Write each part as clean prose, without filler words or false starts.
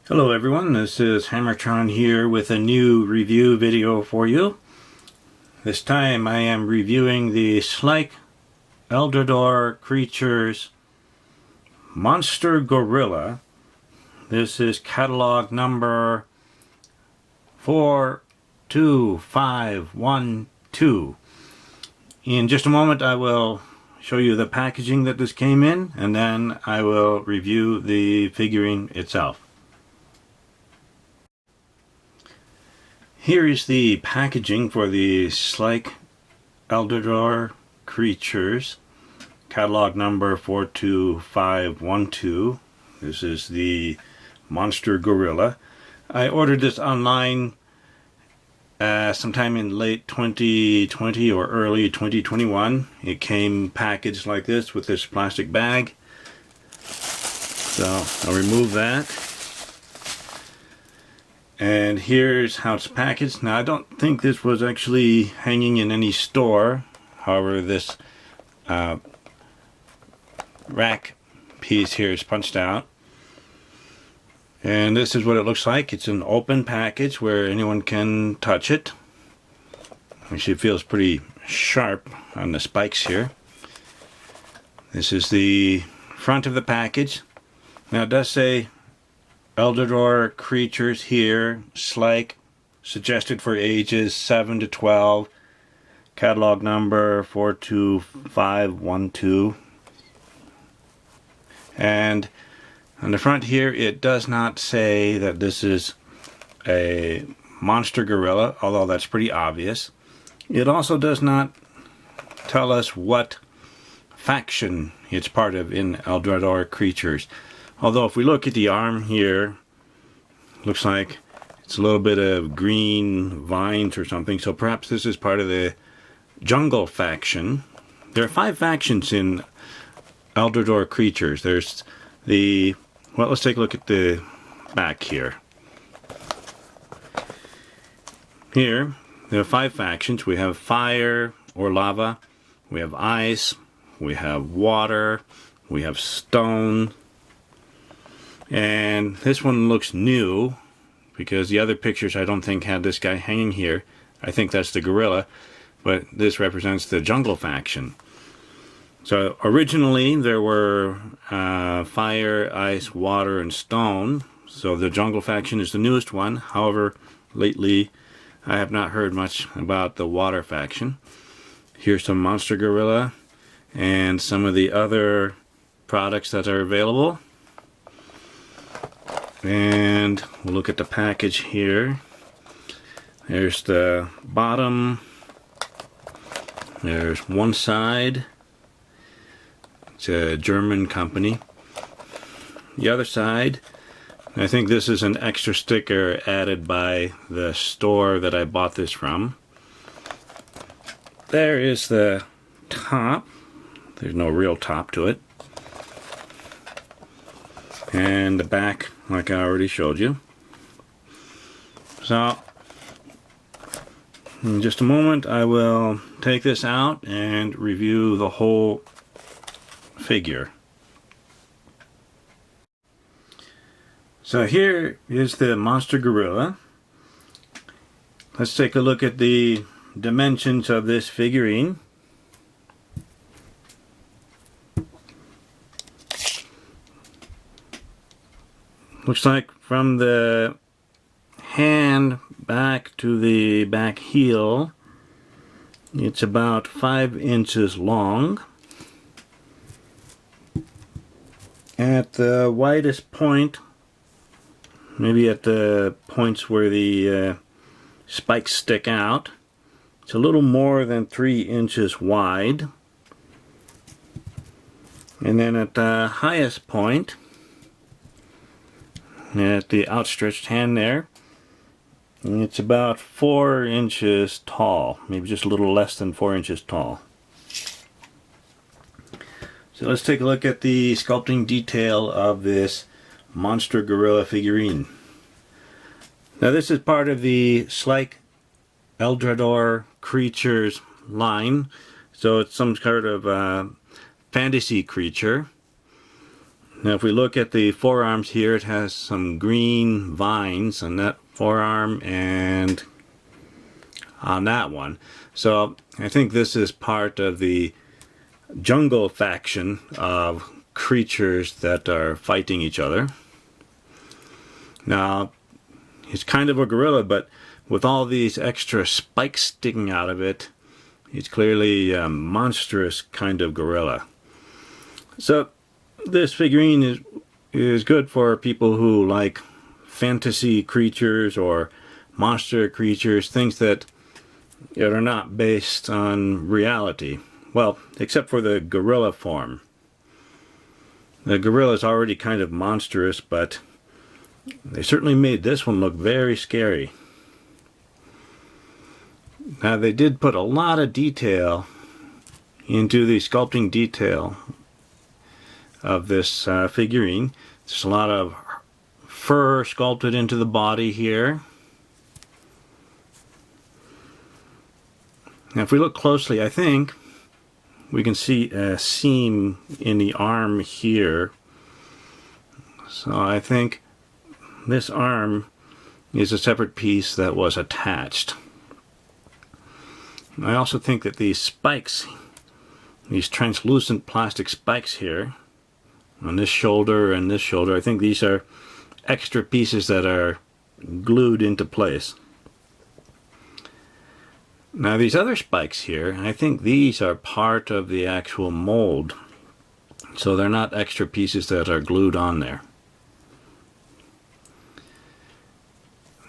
Hello everyone, this is HammerTron here with a new review video for you. This time I am reviewing the Schleich Eldrador Creatures Monster Gorilla. This is catalog number 42512. In just a moment I will show you the packaging that this came in, and then I will review the figurine itself. Here is the packaging for the Schleich Eldrador Creatures, catalog number 42512. This is the Monster Gorilla. I ordered this online sometime in late 2020 or early 2021. It came packaged like this with this plastic bag. So I'll remove that. And here's how it's packaged. Now, I don't think this was actually hanging in any store. However, this rack piece here is punched out. And this is what it looks like. It's an open package where anyone can touch it. Actually, it feels pretty sharp on the spikes here. This is the front of the package. Now, it does say Eldrador Creatures here, Schleich, suggested for ages 7 to 12, catalog number 42512. And on the front here, it does not say that this is a monster gorilla, although that's pretty obvious. It also does not tell us what faction it's part of in Eldrador Creatures. Although if we look at the arm here, looks like it's a little bit of green vines or something, so perhaps this is part of the jungle faction. There are 5 factions in Eldrador Creatures. There's the, well, let's take a look at the back here. Here, there are 5 factions. We have fire or lava, we have ice, we have water, we have stone. And this one looks new because the other pictures I don't think had this guy hanging here. I think that's the gorilla, but this represents the jungle faction. So originally there were fire, ice, water, and stone. So the jungle faction is the newest one. However, lately I have not heard much about the water faction. Here's some monster gorilla and some of the other products that are available. And we'll look at the package here. There's the bottom. There's one side. It's a German company. The other side, I think this is an extra sticker added by the store that I bought this from. There is the top. There's no real top to it. And the back, like I already showed you. So, in just a moment I will take this out and review the whole figure. So here is the monster gorilla. Let's take a look at the dimensions of this figurine. Looks like from the hand back to the back heel, it's about 5 inches long. At the widest point, maybe at the points where the spikes stick out, it's a little more than 3 inches wide. And then at the highest point, at the outstretched hand there, it's about 4 inches tall, maybe just a little less than 4 inches tall. So let's take a look at the sculpting detail of this monster gorilla figurine. Now this is part of the Schleich Eldrador Creatures line, so it's some sort of fantasy creature. Now if we look at the forearms here, it has some green vines on that forearm and on that one. So I think this is part of the jungle faction of creatures that are fighting each other. Now, he's kind of a gorilla, but with all these extra spikes sticking out of it, he's clearly a monstrous kind of gorilla. So this figurine is good for people who like fantasy creatures or monster creatures, things that are not based on reality. Well, except for the gorilla form. The gorilla is already kind of monstrous, but they certainly made this one look very scary. Now they did put a lot of detail into the sculpting detail of this figurine. There's a lot of fur sculpted into the body here. Now if we look closely, I think we can see a seam in the arm here. So I think this arm is a separate piece that was attached. I also think that these spikes, these translucent plastic spikes here, on this shoulder and this shoulder, I think these are extra pieces that are glued into place. Now these other spikes here, I think these are part of the actual mold. So they're not extra pieces that are glued on there.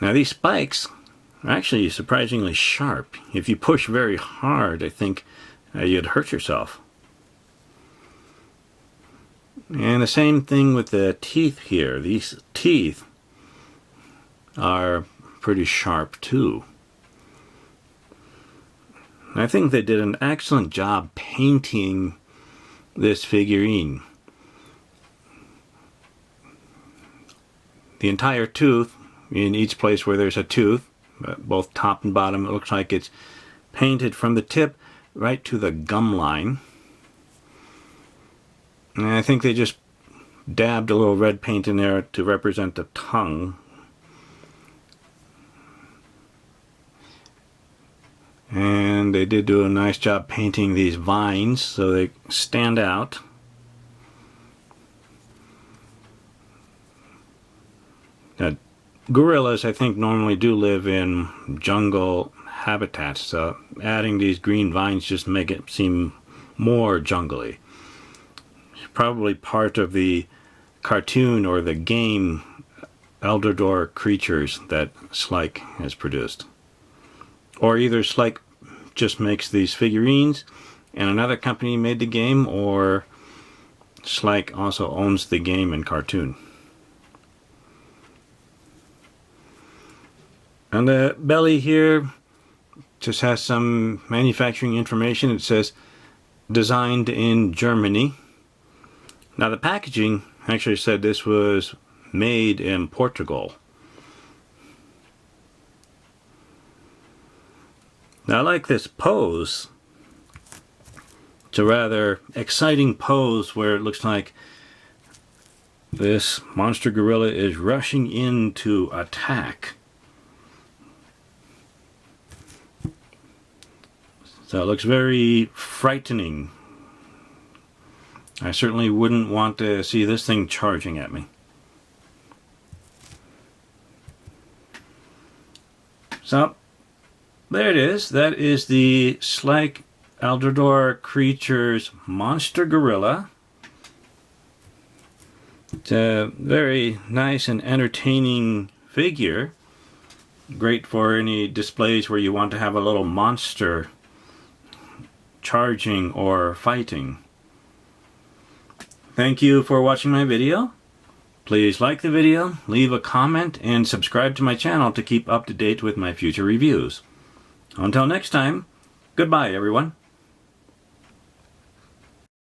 Now these spikes are actually surprisingly sharp. If you push very hard, I think you'd hurt yourself. And the same thing with the teeth here. These teeth are pretty sharp too. I think they did an excellent job painting this figurine. The entire tooth, in each place where there's a tooth, both top and bottom, it looks like it's painted from the tip right to the gum line. And I think they just dabbed a little red paint in there to represent the tongue. And they did do a nice job painting these vines so they stand out. Now, gorillas, I think, normally do live in jungle habitats, so adding these green vines just make it seem more jungly. It's probably part of the cartoon or the game Eldrador creatures that Schleich has produced. Or either Schleich just makes these figurines and another company made the game, or Schleich also owns the game and cartoon. On the belly here just has some manufacturing information. It says designed in Germany. Now the packaging actually said this was made in Portugal. Now I like this pose. It's a rather exciting pose where it looks like this monster gorilla is rushing in to attack. So it looks very frightening. I certainly wouldn't want to see this thing charging at me. So there it is. That is the Schleich Eldrador Creatures Monster Gorilla. It's a very nice and entertaining figure. Great for any displays where you want to have a little monster charging or fighting. Thank you for watching my video. Please like the video, leave a comment, and subscribe to my channel to keep up to date with my future reviews. Until next time, goodbye everyone.